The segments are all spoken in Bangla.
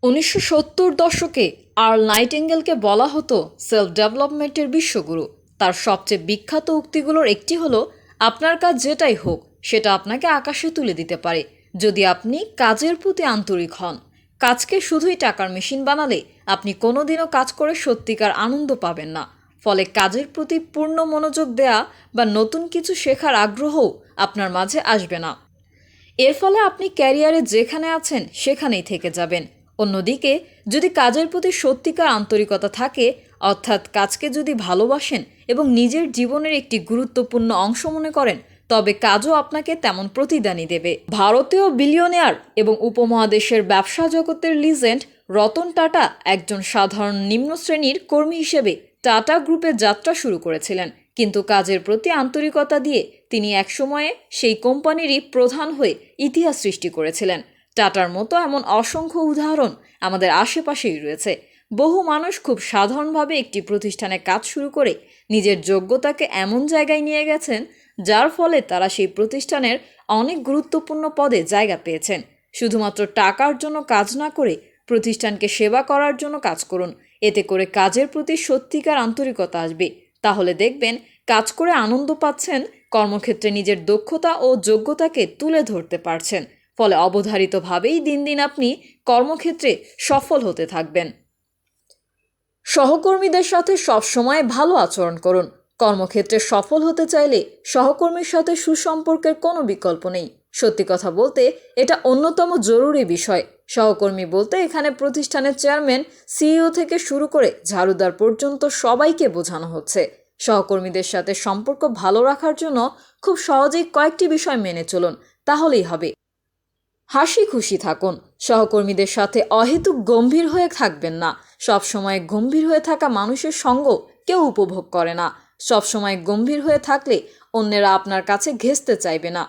১৯৭০ দশকে আর্ল নাইটিঙ্গেলকে বলা হতো সেলফ ডেভেলপমেন্টের বিশ্বগুরু। তার সবচেয়ে বিখ্যাত উক্তিগুলোর একটি হলো, আপনার কাজ যেটাই হোক সেটা আপনাকে আকাশে তুলে দিতে পারে যদি আপনি কাজের প্রতি আন্তরিক হন। কাজকে শুধুই টাকার মেশিন বানালে আপনি কোনোদিনও কাজ করে সত্যিকার আনন্দ পাবেন না। ফলে কাজের প্রতি পূর্ণ মনোযোগ দেয়া বা নতুন কিছু শেখার আগ্রহও আপনার মাঝে আসবে না। এর ফলে আপনি ক্যারিয়ারে যেখানে আছেন সেখানেই থেকে যাবেন। অন্যদিকে যদি কাজের প্রতি সত্যিকার আন্তরিকতা থাকে, অর্থাৎ কাজকে যদি ভালোবাসেন এবং নিজের জীবনের একটি গুরুত্বপূর্ণ অংশ মনে করেন, তবে কাজও আপনাকে তেমন প্রতিদানই দেবে। ভারতীয় বিলিয়নিয়ার এবং উপমহাদেশের ব্যবসা জগতের লিজেন্ড রতন টাটা একজন সাধারণ নিম্ন শ্রেণীর কর্মী হিসেবে টাটা গ্রুপে যাত্রা শুরু করেছিলেন, কিন্তু কাজের প্রতি আন্তরিকতা দিয়ে তিনি একসময়ে সেই কোম্পানিরই প্রধান হয়ে ইতিহাস সৃষ্টি করেছিলেন। টাটার মতো এমন অসংখ্য উদাহরণ আমাদের আশেপাশেই রয়েছে। বহু মানুষ খুব সাধারণভাবে একটি প্রতিষ্ঠানে কাজ শুরু করে নিজের যোগ্যতাকে এমন জায়গায় নিয়ে গেছেন যার ফলে তারা সেই প্রতিষ্ঠানের অনেক গুরুত্বপূর্ণ পদে জায়গা পেয়েছেন। শুধুমাত্র টাকার জন্য কাজ না করে প্রতিষ্ঠানকে সেবা করার জন্য কাজ করুন। এতে করে কাজের প্রতি সত্যিকার আন্তরিকতা আসবে। তাহলে দেখবেন কাজ করে আনন্দ পাচ্ছেন, কর্মক্ষেত্রে নিজের দক্ষতা ও যোগ্যতাকে তুলে ধরতে পারছেন। ফলে অবধারিতভাবেই দিন দিন আপনি কর্মক্ষেত্রে সফল হতে থাকবেন। সহকর্মীদের সাথে সবসময় ভালো আচরণ করুন। কর্মক্ষেত্রে সফল হতে চাইলে সহকর্মীর সাথে সুসম্পর্কের কোনো বিকল্প নেই। সত্যি কথা বলতে এটা অন্যতম জরুরি বিষয়। সহকর্মী বলতে এখানে প্রতিষ্ঠানের চেয়ারম্যান, সিইও থেকে শুরু করে ঝাড়ুদার পর্যন্ত সবাইকে বোঝানো হচ্ছে। সহকর্মীদের সাথে সম্পর্ক ভালো রাখার জন্য খুব সহজেই কয়েকটি বিষয় মেনে চলুন, তাহলেই হবে। হাসি খুশি থাকুন। সহকর্মীদের সাথে অহেতুক গম্ভীর হয়ে থাকবেন না। সবসময় গম্ভীর হয়ে থাকা মানুষের সঙ্গ কেউ উপভোগ করে না। সবসময় গম্ভীর হয়ে থাকলে অন্যেরা আপনার কাছে ঘেঁষতে চাইবে না।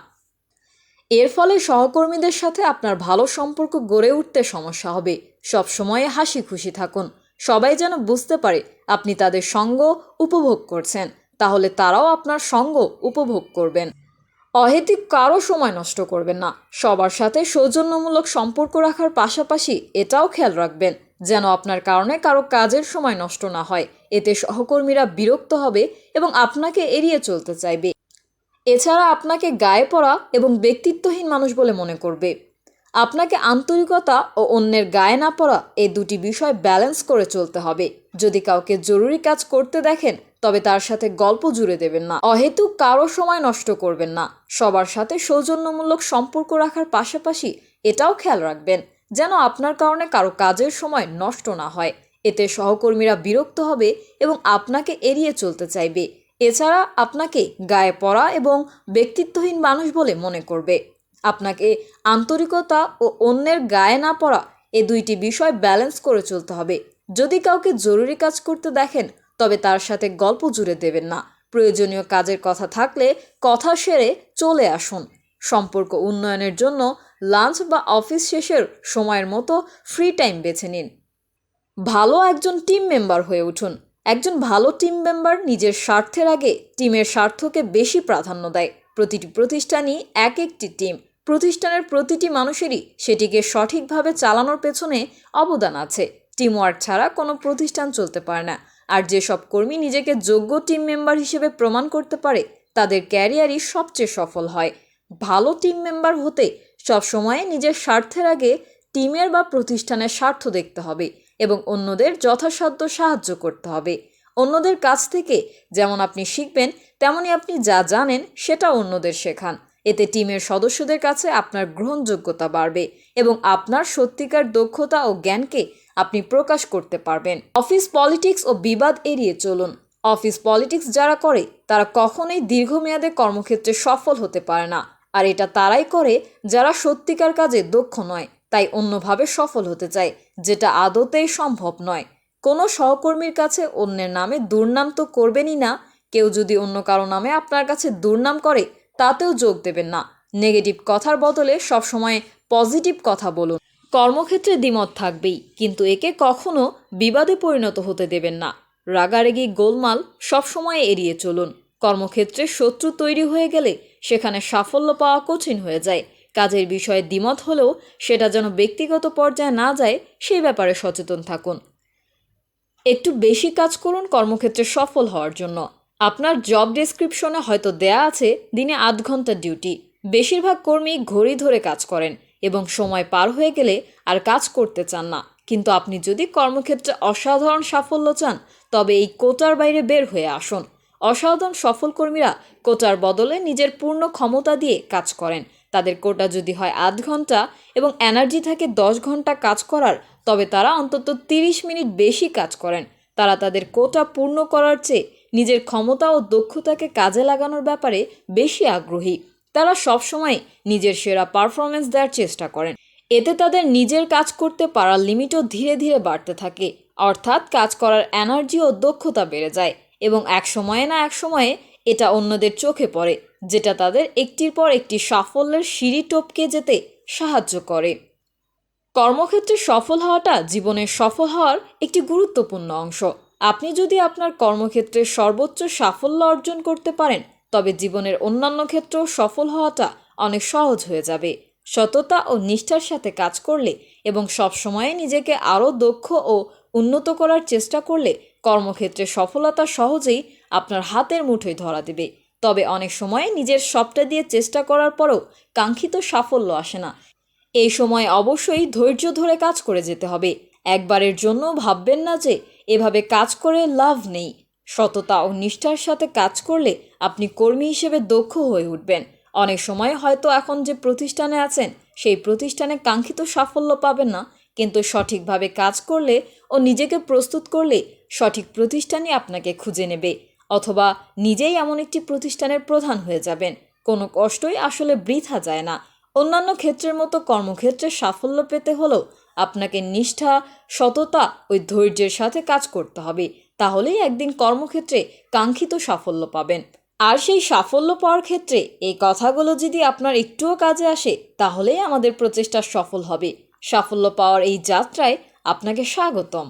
এর ফলে সহকর্মীদের সাথে আপনার ভালো সম্পর্ক গড়ে উঠতে সমস্যা হবে। সবসময় হাসি খুশি থাকুন। সবাই যেন বুঝতে পারে আপনি তাদের সঙ্গ উপভোগ করছেন, তাহলে তারাও আপনার সঙ্গ উপভোগ করবেন। অহেতুক কারো সময় নষ্ট করবেন না। সবার সাথে সৌজন্যমূলক সম্পর্ক রাখার পাশাপাশি এটাও খেয়াল রাখবেন যেন আপনার কারণে কারো কাজের সময় নষ্ট না হয়। এতে সহকর্মীরা বিরক্ত হবে এবং আপনাকে এড়িয়ে চলতে চাইবে। এছাড়া আপনাকে গায়ে পড়া এবং ব্যক্তিত্বহীন মানুষ বলে মনে করবে। আপনাকে আন্তরিকতা ও অন্যের গায়ে না পড়া, এই দুটি বিষয় ব্যালেন্স করে চলতে হবে। যদি কাউকে জরুরি কাজ করতে দেখেন তবে তার সাথে গল্প জুড়ে দেবেন না। অহেতুক কারো সময় নষ্ট করবেন না। সবার সাথে সৌজন্যমূলক সম্পর্ক রাখার পাশাপাশি এটাও খেয়াল রাখবেন যেন আপনার কারণে কারো কাজের সময় নষ্ট না হয়। এতে সহকর্মীরা বিরক্ত হবে এবং আপনাকে এড়িয়ে চলতে চাইবে। এছাড়া আপনাকে গায়ে পড়া এবং ব্যক্তিত্বহীন মানুষ বলে মনে করবে। আপনাকে আন্তরিকতা ও অন্যের গায়ে না পড়া, এই দুইটি বিষয় ব্যালেন্স করে চলতে হবে। যদি কাউকে জরুরি কাজ করতে দেখেন তবে তার সাথে গল্প জুড়ে দেবেন না। প্রয়োজনীয় কাজের কথা থাকলে কথা সেরে চলে আসুন। সম্পর্ক উন্নয়নের জন্য লাঞ্চ বা অফিস শেষের সময়ের মতো ফ্রি টাইম বেছে নিন। ভালো একজন টিম মেম্বার হয়ে উঠুন। একজন ভালো টিম মেম্বার নিজের স্বার্থের আগে টিমের স্বার্থকে বেশি প্রাধান্য দেয়। প্রতিটি প্রতিষ্ঠানই এক একটি টিম। প্রতিষ্ঠানের প্রতিটি মানুষেরই সেটিকে সঠিকভাবে চালানোর পেছনে অবদান আছে। টিমওয়ার্ক ছাড়া কোনো প্রতিষ্ঠান চলতে পারে না। আর যেসব কর্মী নিজেকে যোগ্য টিম মেম্বার হিসেবে প্রমাণ করতে পারে তাদের ক্যারিয়ারই সবচেয়ে সফল হয়। ভালো টিম মেম্বার হতে সবসময় নিজের স্বার্থের আগে টিমের বা প্রতিষ্ঠানের স্বার্থ দেখতে হবে এবং অন্যদের যথাসাধ্য সাহায্য করতে হবে। অন্যদের কাছ থেকে যেমন আপনি শিখবেন তেমনি আপনি যা জানেন সেটা অন্যদের শেখান। এতে টিমের সদস্যদের কাছে আপনার গ্রহণযোগ্যতা বাড়বে এবং আপনার সত্যিকার দক্ষতা ও জ্ঞানকে আপনি প্রকাশ করতে পারবেন। অফিস পলিটিক্স ও বিবাদ এড়িয়ে চলুন। অফিস পলিটিক্স যারা করে তারা কখনোই দীর্ঘমেয়াদে কর্মক্ষেত্রে সফল হতে পারে না। আর এটা তারাই করে যারা সত্যিকার কাজে দক্ষ নয়, তাই অন্যভাবে সফল হতে চায়, যেটা আদতেই সম্ভব নয়। কোনো সহকর্মীর কাছে অন্যের নামে দুর্নাম তো করবেনই না। কেউ যদি অন্য কারো নামে আপনার কাছে দুর্নাম করে তাতেও যোগ দেবেন না। নেগেটিভ কথার বদলে সবসময় পজিটিভ কথা বলুন। কর্মক্ষেত্রে দ্বিমত থাকবেই, কিন্তু একে কখনো বিবাদে পরিণত হতে দেবেন না। রাগারাগি গোলমাল সবসময় এড়িয়ে চলুন। কর্মক্ষেত্রে শত্রু তৈরি হয়ে গেলে সেখানে সাফল্য পাওয়া কঠিন হয়ে যায়। কাজের বিষয়ে দ্বিমত হলেও সেটা যেন ব্যক্তিগত পর্যায়ে না যায় সেই ব্যাপারে সচেতন থাকুন। একটু বেশি কাজ করুন কর্মক্ষেত্রে সফল হওয়ার জন্য। আপনার জব ডেসক্রিপশনে হয়তো দেয়া আছে দিনে 8 ঘন্টা ডিউটি। বেশিরভাগ কর্মী ঘড়ি ধরে কাজ করেন এবং সময় পার হয়ে গেলে আর কাজ করতে চান না। কিন্তু আপনি যদি কর্মক্ষেত্রে অসাধারণ সাফল্য চান তবে এই কোটার বাইরে বের হয়ে আসুন। অসাধারণ সফল কর্মীরা কোটার বদলে নিজের পূর্ণ ক্ষমতা দিয়ে কাজ করেন। তাদের কোটা যদি হয় 8 ঘন্টা এবং এনার্জি থাকে 10 ঘন্টা কাজ করার, তবে তারা অন্তত 30 মিনিট বেশি কাজ করেন। তারা তাদের কোটা পূর্ণ করার চেয়ে নিজের ক্ষমতা ও দক্ষতাকে কাজে লাগানোর ব্যাপারে বেশি আগ্রহী। তারা সবসময় নিজের সেরা পারফরমেন্স দেওয়ার চেষ্টা করেন। এতে তাদের নিজের কাজ করতে পারার লিমিটও ধীরে ধীরে বাড়তে থাকে, অর্থাৎ কাজ করার এনার্জি ও দক্ষতা বেড়ে যায় এবং এক সময়ে না এক সময়ে এটা অন্যদের চোখে পড়ে, যেটা তাদের একটির পর একটি সাফল্যের সিঁড়ি টপকে যেতে সাহায্য করে। কর্মক্ষেত্রে সফল হওয়াটা জীবনের সফল হওয়ার একটি গুরুত্বপূর্ণ অংশ। আপনি যদি আপনার কর্মক্ষেত্রে সর্বোচ্চ সাফল্য অর্জন করতে পারেন তবে জীবনের অন্যান্য ক্ষেত্রেও সফল হওয়াটা অনেক সহজ হয়ে যাবে। সততা ও নিষ্ঠার সাথে কাজ করলে এবং সবসময় নিজেকে আরও দক্ষ ও উন্নত করার চেষ্টা করলে কর্মক্ষেত্রে সফলতা সহজেই আপনার হাতের মুঠোয় ধরা দেবে। তবে অনেক সময় নিজের সবটা দিয়ে চেষ্টা করার পরও কাঙ্ক্ষিত সাফল্য আসে না। এই সময় অবশ্যই ধৈর্য ধরে কাজ করে যেতে হবে। একবারের জন্য ভাববেন না যে এভাবে কাজ করে লাভ নেই। সততা ও নিষ্ঠার সাথে কাজ করলে আপনি কর্মী হিসেবে দক্ষ হয়ে উঠবেন। অনেক সময় হয়তো এখন যে প্রতিষ্ঠানে আছেন সেই প্রতিষ্ঠানে কাঙ্ক্ষিত সাফল্য পাবেন না, কিন্তু সঠিকভাবে কাজ করলে ও নিজেকে প্রস্তুত করলে সঠিক প্রতিষ্ঠানই আপনাকে খুঁজে নেবে, অথবা নিজেই এমন একটি প্রতিষ্ঠানের প্রধান হয়ে যাবেন। কোনো কষ্টই আসলে বৃথা যায় না। অন্যান্য ক্ষেত্রের মতো কর্মক্ষেত্রে সাফল্য পেতে হলেও আপনাকে নিষ্ঠা, সততা ও ধৈর্যের সাথে কাজ করতে হবে। তাহলেই একদিন কর্মক্ষেত্রে কাঙ্ক্ষিত সাফল্য পাবেন। আর সেই সাফল্য পাওয়ার ক্ষেত্রে এই কথাগুলো যদি আপনার একটুও কাজে আসে তাহলেই আমাদের প্রচেষ্টা সফল হবে। সাফল্য পাওয়ার এই যাত্রায় আপনাকে স্বাগতম।